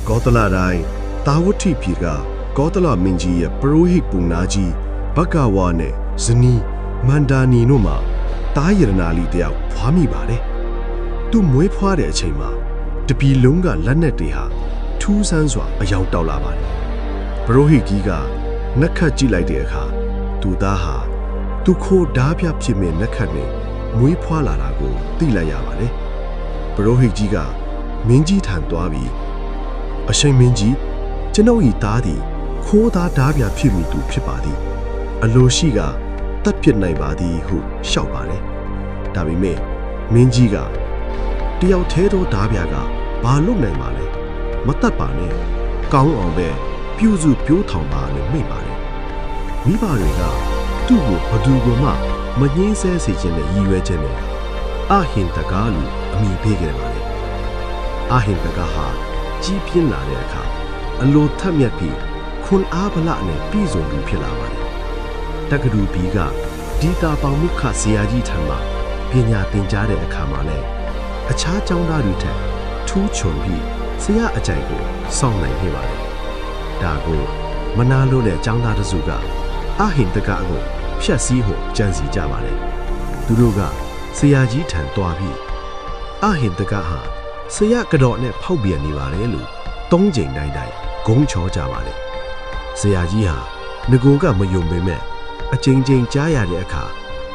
ကောသလတိုင်းတာဝတိဖြေကကောသလမင်းကြီးရဲ့ပရိုဟိတ်ပူနာကြီးဘဂဝါနဲ့ဇနီးမန္တာနီတို့မှာတားရတနာလီတယောက်ဖွားမိပါတယ်သူမွေးဖွားတဲ့အချိန်မှာတပီလုံးကလက်နက်တွေဟာထူးဆန်းစွာအယောင်တောက်လာပါတယ်ပရိုဟိတ်ကြီးကနက်ခတ်ကြည့်လိုက်တဲ့အခါသူသားဟာသူခိုးဓားပြဖြစ်မဲ့နက်ခတ်နဲ့မွေးဖွားလာတာကိုသိလိုက်ရပါတယ်ပရိုဟိတ်ကြီးကမင်းကြီးထံသွားပြီးအရှင်မင်းကြီးကျွန်ုပ်၏သားသည်ခိုးသားဓားပြဖြစ်မိသူဖြစ်ပါသည်အလိုရှိကတတ်ပြစ်နိုင်ပါသည်ဟုလျှောက်ပါတယ်ဒါပေမဲ့မင်းကြီးကတယောက်သေးသောဓားပြကဘာလုပ်နိုင်ပါလဲမတတ်ပါနဲ့ကောင်းအောင်ပဲပြုစုပြိုးထောင်ပါလို့မိန့်ပါတယ်မိဘတွေကသူ့ကိုဘသူကမှမငြင်းဆဲစေခြင်းနဲ့ရည်ရွယ်ချက်နဲ့အဟင်တကားလို့အမည်ပေးခဲ့ပါတယ်အဟင်တကားဟာကြီးပြင်းလာတဲ့အခါအလိုထက်မြက်ပြီးခွန်အားဗလနဲ့ပြည်စုံပြီးဖြစ်လာပါတယ်တက္ကသိုလ်ဘီကဒီတာပေါင်မှုခဆရာကြီးထံမှာပညာသင်ကြားတဲ့အခါမှာလည်းအခြားကျောင်းသားတွေထက်ထူးချွန်ပြီးဆရာအကြိုက်ကိုစောင့်နိုင်ခဲ့ပါတယ်ဒါကိုမနာလို့တဲ့ကျောင်းသားတစုကအဟင်တကားကိုဖြတ်စည်းဖို့ကြံစီကြပါတယ်သူတို့ကဆရာကြီးထံတွားပြီးအဟင်တကားဟာဆရာကတော့နဲ့ဖောက်ပြန်နေပါတယ်လို့၃ချိန်တိုင်းတိုင်းဂုံးချောကြပါတယ်ဆရာကြီးဟာငကိုကမယုံပေမဲ့အချိန်ချင်းကြားရတဲ့အခါ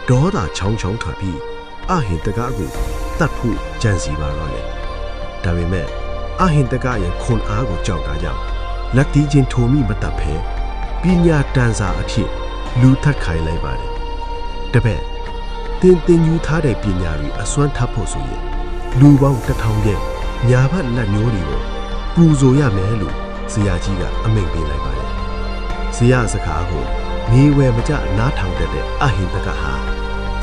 ဒေါသချောင်းချောင်းထွက်ပြီးအဟင်တကားကိုတတ်ဖို့ကြံစီပါတော့လေဒါပေမဲ့အဟင်တကားရဲ့ခွန်အားကိုကြောက်တာကြောင့်လက်တီးချင်းထိုမိမတတ်ဖဲပညာတန်စာအဖြစ်လူထက်ခိုင်လိုက်ပါတယ်တပည့်တင်ယူထားတဲ့ပညာတွေအစွမ်းထပ်ဖို့ဆိုရင်လူပေါင်း1000ရဲ့ညာဘက်လက်မျိုးတွေကိုပူဇော်ရမယ်လို့ဆရာကြီးကအမိန့်ပေးလိုက်ပါတယ်ဆရာစကားကိုမြေဝယ်မကြနားထောင်တတ်တဲ့အဟင်တကဟာ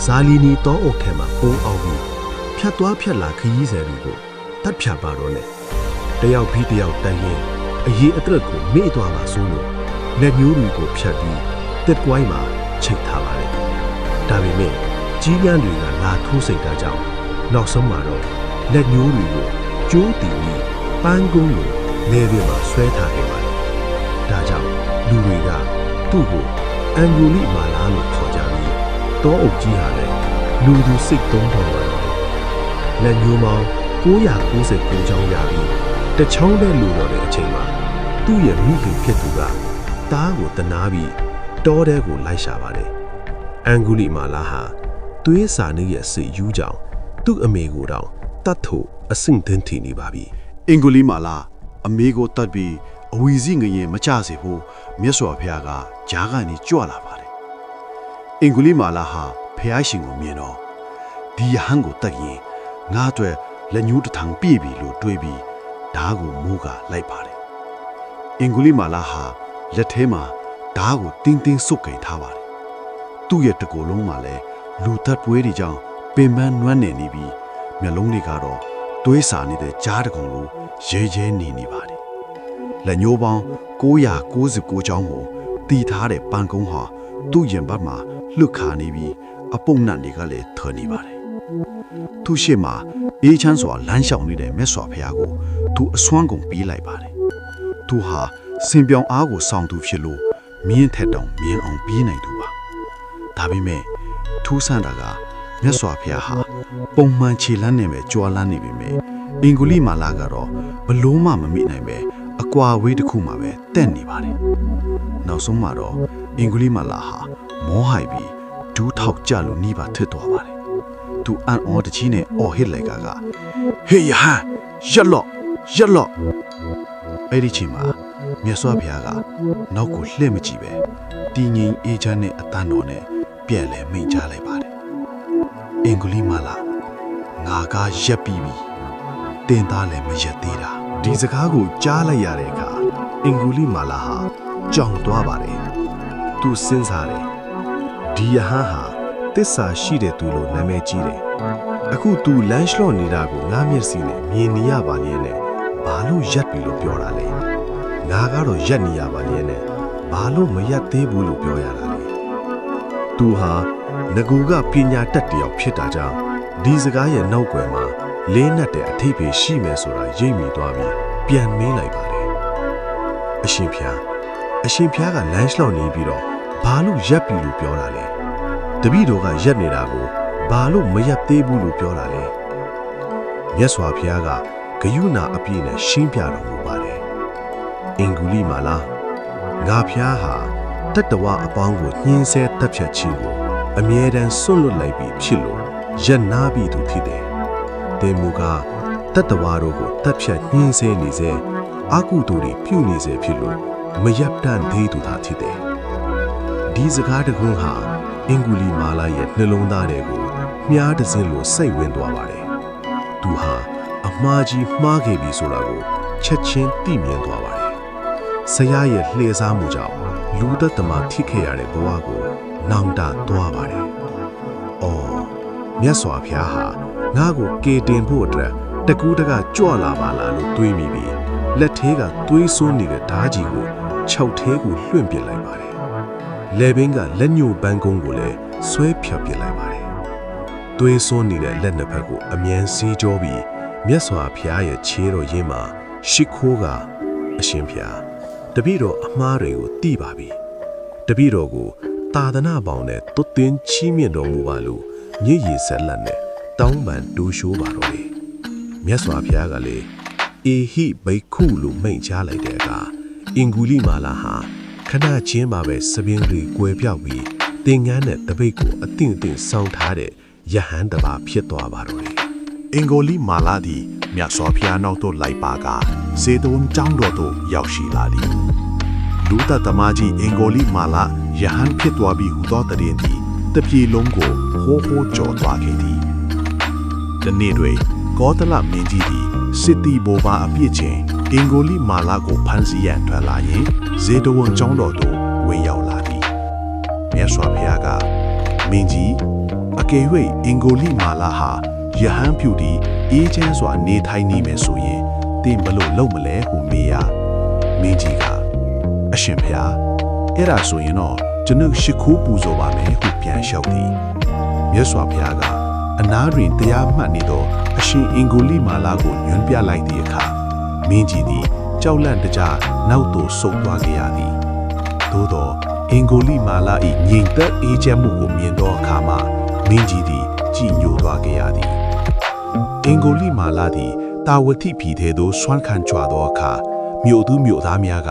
ဇာလီနီတောအုပ်ထဲမှာပုံအောင်ပြီးဖြတ်သွားဖြတ်လာခရီးဆယ်တွေကိုတတ်ဖြတ်ပါတော့နဲ့တယောက်ပြီးတယောက်တိုင်ရင်အရေးအသက်ကိုမေ့သွားမှာစိုးလို့လက်မျိုးတွေကိုဖြတ်ပြီးတက်ကွိုင်းမှာချိတ်ထားပါတယ်ဒါပေမဲ့ကြီးကန်းတွေကလာထိုးစိတ်တာကြောင့်နောက်ဆုံးမှာတော့လက်မျိုးတွေကိုကျိုးတီပြီးပန်းကုန်းလိုနေတွေမှာဆွဲထားခဲ့ပါတယ်ဒါကြောင့်လူတွေကသူ့ကိုအန်ဂူလီမာလာလို့ခေါ်ကြပြီးတောအုပ်ကြီးဟာလည်းလူသူစိတ်သုံးထောင်ပါတယ်လက်မျိုးမောင်း999ချောင်းရပြီးတချောင်းတဲ့လူတော်တဲ့အချိန်မှာသူ့ရဲ့မိခင်ဖြစ်သူကတားကိုတနာပြီးတောထဲကိုလိုက်ရှာပါတယ်အန်ဂူလီမာလာဟာသွေးစာနေရဲ့စိတ်ယူးကြောင်သူ့အမေကိုတောင်တတ်ဖို့အဆင့်သင်းထီနေပါပြီအင်္ဂုလိမာလာအမေကိုတတ်ပြီးအဝီစီငရင်မကြစေဖို့မြတ်စွာဘုရားကဂျားကနေကြွလာပါတယ်အင်္ဂုလိမာလာဟာဘုရားရှင်ကိုမြင်တော့ဒီယဟန်ကိုတတ်ရင်ငါအတွက်လက်ညှိုးတစ်ထံပြည့်ပြီလို့တွေးပြီးဓားကိုမိုးကလိုက်ပါတယ်အင်္ဂုလိမာလာဟာလက်ထဲမှာဓားကိုတင်းတင်းဆုပ်ကိန်ထားပါတယ်သူ့ရဲ့တကူလုံးမှာလည်းလူသက်ပွေးတွေကြောင့်ပင်ပန်းနွမ်းနေပြီးမျက်လုံးတွေကတော့သွေးစာနေတဲ့ကြားတကုံလိုရဲရဲနေပါတယ်လက်ညှိုးပေါင်း999ချောင်းကိုတီထားတဲ့ပန်းကုန်းဟာသူ့ရင်ဘတ်မှာလှုပ်ခါနေပြီးအပုပ်နတ်တွေကလည်းထနေပါတယ်သူ့ရှေ့မှာအေးချမ်းစွာလမ်းလျှောက်နေတဲ့မြတ်စွာဘုရားကိုသူအစွမ်းကုန်ပေးလိုက်ပါတယ်သူဟာစင်ပြောင်အားကိုဆောင်သူဖြစ်လို့မြင်းထက်တောင်မြင်းအောင်ပြေးနိုင်သူပါဒါပေမဲ့ထူးဆန်းတာကမြတ်စွာဘုရားဟာပုံမှန်ခြေလမ်းနဲ့ပဲကြွားလန်းနေပြီမဲ့အင်္ဂုလိမာလာကတော့ဘလို့မှမမိနိုင်ပဲအကွာဝေးတစ်ခုမှပဲတက်နေပါတယ်နောက်ဆုံးမှာတော့အင်္ဂုလိမာလာဟာမောဟိုက်ပြီးဒူးထောက်ကြလို့နှီးပါထစ်သွားပါတယ်သူအန်အော်တကြီးနဲ့အော်ဟစ်လိုက်ကဟေးယဟန်ရက်လော့အဲ့ဒီချိန်မှာမြတ်စွာဘုရားကနောက်ကိုလှည့်မကြည့်ပဲတည်ငြိမ်အေးချမ်းတဲ့အတန်တော်နဲ့ပြန်လဲမိန့်ချလိုက်ပါတယ်အင်္ဂုလိမာလာငါကရက်ပြီးပြီတင်သားလည်းမရက်သေးတာဒီစကားကိုကြားလိုက်ရတဲ့အခါအင်္ဂုလိမာလာဟာကြောင်သွားပါတယ်သူစဉ်းစားတယ်ဒီယဟန်ဟာတစ္ဆာရှိတဲ့သူလို့နာမည်ကြီးတယ်အခုသူလမ်းလျှော့နေတာကိုငါမျက်စိနဲ့မြင်နေရပါလေနဲ့ဘာလို့ရက်ပြီလို့ပြောတာလဲငါကတော့ရက်နေရပါလေနဲ့ဘာလို့မရက်သေးဘူးလို့ပြောရတာလဲသူဟာငကူကပညာတတ်တယောက်ဖြစ်တာကြောင့်ဒီစကားရဲ့နောက်ွယ်မှာလေးနက်တဲ့အထိပ္ပယ်ရှိမယ်ဆိုတာရိပ်မိသွားပြီးပြန်မေးလိုက်ပါတယ် အရှင်ဖျားကလမ်းလျှောက်နေပြီးတော့ဘာလို့ရက်ပြီလို့ပြောတာလဲတပည့်တော်ကရက်နေတာကိုဘာလို့မရက်သေးဘူးလို့ပြောတာလဲမြတ်စွာဘုရားကဂယုဏအပြည့်နဲ့ရှင်းပြတော်မူပါတယ်အင်္ဂုလိမာလာငါဖျားဟာတတ္တဝအပေါင်းကိုညှင်းဆဲတပ်ဖြတ်ခြင်းကိုအမြဲတမ်းစွန့်လွတ်လိုက်ပြီးဖြစ်လို့ရက်နာပြီးသူဖြစ်တယ်တေမူကတတ္တဝါတို့ကိုတပ်ဖြတ်ညှင်းဆဲနေစေအကုသိုလ်တွေပြုနေစေဖြစ်လို့မရပ်တန့်သေးသူသာဖြစ်တယ်ဒီစကားတကွန်းဟာအင်္ဂုလိမာလာရဲ့နှလုံးသားတွေကိုမြားတစင်းလိုစိတ်ဝင်သွားပါတယ်သူဟာအမှားကြီးမှားခဲ့ပြီဆိုတာကိုချက်ချင်းသိမြင်သွားပါတယ်ဆရာရဲ့လှည့်စားမှုကြောင့်လူသက်သမားထိခဲ့ရတဲ့ဘဝကိုနောင်တသွားပါတယ်အော်မြတ်စွာဘုရားဟာငါ့ကိုကေတင်ဖို့အတွက်တကူးတကကြွလာပါလားလို့တွေးမိပြီးလက်သေးကသွေးစွန်းနေတဲ့ဓာကြီးကိုခြောက်သေးကိုလွှင့်ပစ်လိုက်ပါတယ်။လက်ဘင်းကလက်ညှိုးပန်းကုန်းကိုလည်းဆွဲဖြတ်ပစ်လိုက်ပါတယ်။သွေးစွန်းနေတဲ့လက်နှစ်ဖက်ကိုအမြန်စီးကြောပြီးမြတ်စွာဘုရားရဲ့ခြေတော်ရင်းမှာရှိခိုးကအရှင်ဘုရားတပည့်တော်အမှားတွေကိုသိပါပြီ။တပည့်တော်ကိုသာသနာပေါင်းနဲ့သွတ်သွင်းချီးမြှင့်တော်မူပါလို့ညည်ရည်ဆက်လက်နဲ့တောင်းပန်တူးရှိုးပါတော့တယ်။မြတ်စွာဘုရားကလည်းအေဟိဘိက္ခုလို့မိန့်ကြားလိုက်တဲ့အခါအင်္ဂုလိမာလာဟာခဏချင်းပါပဲစပင်းတွေကွယ်ပြောက်ပြီးသင်္ကန်းနဲ့တပိတ်ကိုအသင့်အသင့်ဆောင်းထားတဲ့ယဟန်တစ်ပါးဖြစ်သွားပါတော့တယ်အင်္ဂုလိမာလာသည်မြတ်စွာဘုရားနောက်သို့လိုက်ပါကဇေဒုန်ကျောင်းတော်သို့ရောက်ရှိလာသည်လူသတ်သမားကြီးအင်္ဂုလိမာလာယဟန်ဖြစ်သွားပြီးဟူသောတရင်သည်တပြေလုံးကိုဟိုးဟိုးကြော်သွားခဲ့သည်ဒီနေ့တွင်ကောသလမင်းကြီးသည်စစ်တီဘိုဘာအပြစ်ချင်းအင်္ဂုလိမာလာကိုဖမ်းဆီးရန်ထွက်လာရင်ဇေဒဝံကျောင်းတော်သို့ဝင်ရောက်လာသည်မြတ်စွာဘုရားကမင်းကြီးအကယ်၍အင်္ဂုလိမာလာဟာယဟန်ပြုသည်အေးချမ်းစွာနေထိုင်နေမယ်ဆိုရင်တင်ဘလို့လုံမလဲဟုမေးရမင်းကြီးကအရှင်ဘုရားအဲ့ဒါဆိုရင်တော့ကျွန်ုပ်ရှိခိုးပူဇော်ပါမယ်ဟုပြန်လျှောက်သည်မြတ်စွာဘုရားကအနားတွင်တရားမှတ်နေသောအရှင်အင်္ဂုလိမာလာကိုညွှန်ပြလိုက်သည့်အခါမင်းကြီးသည်ကြောက်လန့်တကြားနောက်သို့ဆုတ်သွားခဲ့ရသည်သို့သောအင်္ဂုလိမာလာ၏ငြိမ်သက်အေးချမ်းမှုကိုမြင်သောအခါမှာမင်းကြီးသည်ကြည်ညိုသွားခဲ့ရသည်အင်္ဂုလိမာလာသည်တာဝတိပြည်ထဲသို့ဆွမ်းခံကြွသောအခါမြို့သူမြို့သားများက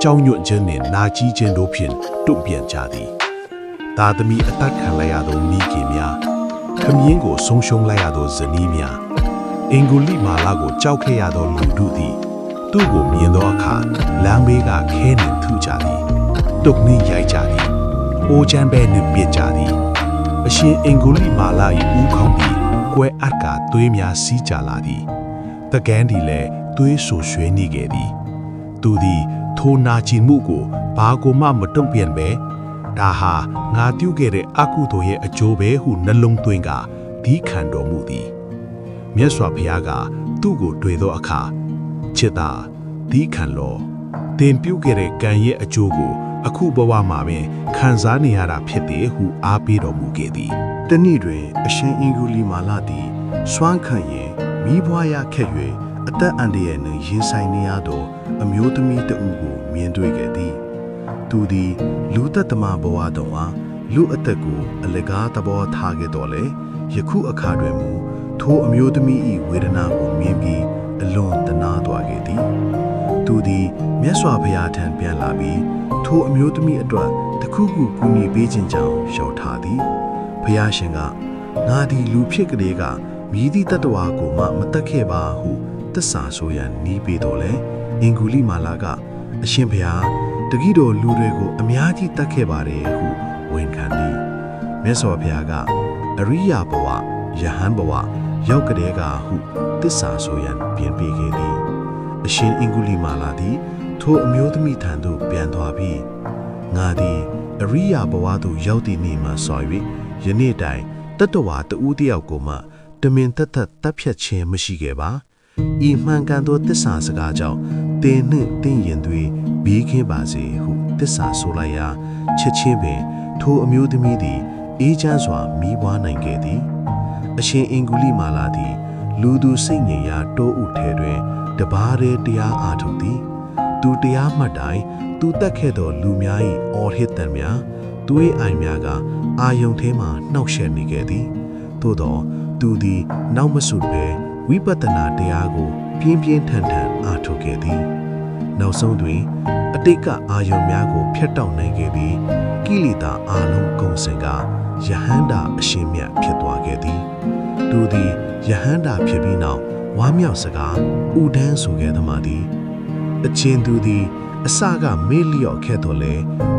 ကြောက်ရွံ့ခြင်းနှင့်နာကျည်းခြင်းတို့ဖြင့်တုံ့ပြန်ကြသည်သားသမီးအသက်ခံလိုက်ရသောမိခင်များခမင်းကိုဆုံးရှုံးလိုက်ရသောဇနီးများအင်္ဂုလိမာလာကိုကြောက်ခဲ့ရသောလူတို့သည်သူ့ကိုမြင်သောအခါလမ်းဘေးကခဲနှင့်ထုကြသည်တုတ်နှင်းရိုက်ကြသည်အိုးချမ်းပဲနှင့်ပြစ်ကြသည်အရှင်အင်္ဂုလိမာလာ၏ဦးခေါင်းသည်ကွဲအပ်ကသွေးများစီးကြလာသည်တကန်းသည်လည်းသွေးဆူရွှဲနေခဲ့သည်သူသည်ထိုနာကျင်မှုကိုဘာကိုမှမတုံ့ပြန်ပဲဒါဟာငါပြုခဲ့တဲ့အကုသိုလ်ရဲ့အကျိုးပဲဟုနှလုံးသွင်းကဒီခံတော်မူသည်မြတ်စွာဘုရားကသူ့ကိုတွေ့သောအခါချစ်သာဒီခံလောသင်ပြုခဲ့တဲ့ကံရဲ့အကျိုးကိုအခုဘဝမှာပင်ခံစားနေရတာဖြစ်တယ်ဟုအားပေးတော်မူခဲ့သည်တနေ့တွင်အရှင်အင်္ဂုလိမာလာသည်စွမ်းခံရင်မိဘွားရခက်၍အသက်အန္တရာယ်နှင့်ရင်ဆိုင်နေရသောအမျိုးသမီးတဦးကိုမြင်တွေ့ခဲ့သည်သူသည်လူသက်သမားဘဝတုန်းကလူအသက်ကိုအလကားသဘောထားခဲ့တော်လေယခုအခါတွင်မူထိုအမျိုးသမီး၏ဝေဒနာကိုမြင်ပြီးအလွန်တနာသွားခဲ့သည်သူသည်မြတ်စွာဘုရားထံပြန်လာပြီးထိုအမျိုးသမီးအတွက်တခုခုကူညီပေးခြင်းကြောင့်လျှောက်ထားသည်ဘုရားရှင်ကငါသည်လူဖြစ်ကလေးကမြည်သည့်တတ္တဝါကိုမှမတတ်ခဲ့ပါဟုသစ္စာဆိုရန်နီးပေးတော်လေအင်္ဂုလိမာလာကအရှင်ဘုရားတတိတော်လူတွေကိုအများကြီးတတ်ခဲ့ပါတယ်ဟုဝန်ခံသည်မြတ်စွာဘုရားကအရိယာဘဝယဟန်ဘဝရောက်ကလေးကဟုသစ္စာဆိုရန်ပြင်ပေးခဲ့သည်အရှင်အင်္ဂုလိမာလာသည်ထိုအမျိုးသမီးထံသို့ပြန်သွားပြီးငါသည်အရိယာဘဝသို့ရောက်သည့်နေ့မှဆော်၍ယနေ့တိုင်တတ္တဝါတဦးတယောက်ကိုမှတမင်သက်သက်တပ်ဖြတ်ခြင်းမရှိခဲ့ပါဤမှန်ကန်သောသစ္စာစကားကြောင့်တင်နှင့်တင့်ရင်တွေဘီးခင်းပါစေဟုသစ္စာဆိုလိုက်ရာချက်ချင်းပင်ထိုအမျိုးသမီးသည်အေးချမ်းစွာမီးပွားနိုင်ခဲ့သည်အရှင်အင်္ဂုလိမာလာသည်လူသူစိတ်ငြိမ်ရာတောဥထဲတွင်တပါးတည်းတရားအားထုတ်သည်သူ သူတရားမှတ်တိုင်းသူတက်ခဲ့သောလူများ၏အော်ဟစ်တံများသူ၏အိုင်များကအာယုံထဲမှနှောက်ယှက်နေခဲ့သည်သို့သောသူသည်နောက်မဆုဘဲဝိပဿနာတရားကိုပြင်းပြင်းထန်ထန်အားထုတ်ခဲ့သည်နောက်ဆုံးတွင်အတိတ်ကအာယုံများကိုဖျက်တောက်နိုင်ခဲ့ပြီးကိလေသာအလုံးကုန်စင်ကယဟန္တာအရှင်မြတ်ဖြစ်သွားခဲ့သည်သူသည်ယဟန္တာဖြစ်ပြီးနောက်ဝါမြောက်စကားဥဒန်းဆိုခဲ့သမားသည်အချင်းသူသည်အစကမေ့လျော့ခဲ့တော်လဲ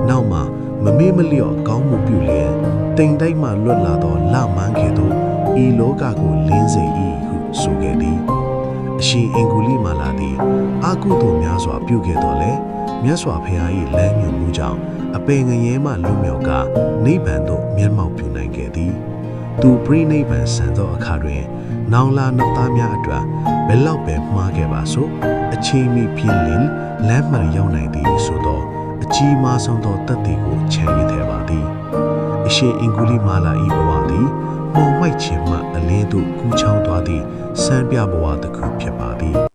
နောက်မှမမေ့မလျော့ကောင်းမှုပြုလျင်တိမ်တိုက်မှလွတ်လာသောလမန်းခဲ့သောဤလောကကိုလင်းစေ၏ဟုဆိုခဲ့သည်အရှင်အင်္ဂုလိမာလာသည်အာကုသိုလ်များစွာပြုခဲ့တော်လဲမြတ်စွာဘုရား၏လမ်းညွှန်မှုကြောင့်အပင်ငရဲမှလွတ်မြောက်ကနိဗ္ဗာန်သို့မျက်မှောက်ပြုနိုင်ခဲ့သည်သူပြိနိဗ္ဗာန်ဆန်သောအခါတွင်နောင်လာနောက်သားများအတွက်ဘယ်လောက်ပဲမှားခဲ့ပါစို့အချိန်မီပြင်းလင်းလမ်းမှန်ရောက်နိုင်သည်ဆိုသောအကြီးမားဆုံးသောတတ်သိကိုခြံရည်ထဲပါသည်အရှင်အင်္ဂုလိမာလာ၏ဘဝသည်မောင်မိုက်ခြင်းမှအလင်းသို့ကူးချောင်းသွားသည့်စံပြဘဝတစ်ခုဖြစ်ပါသည်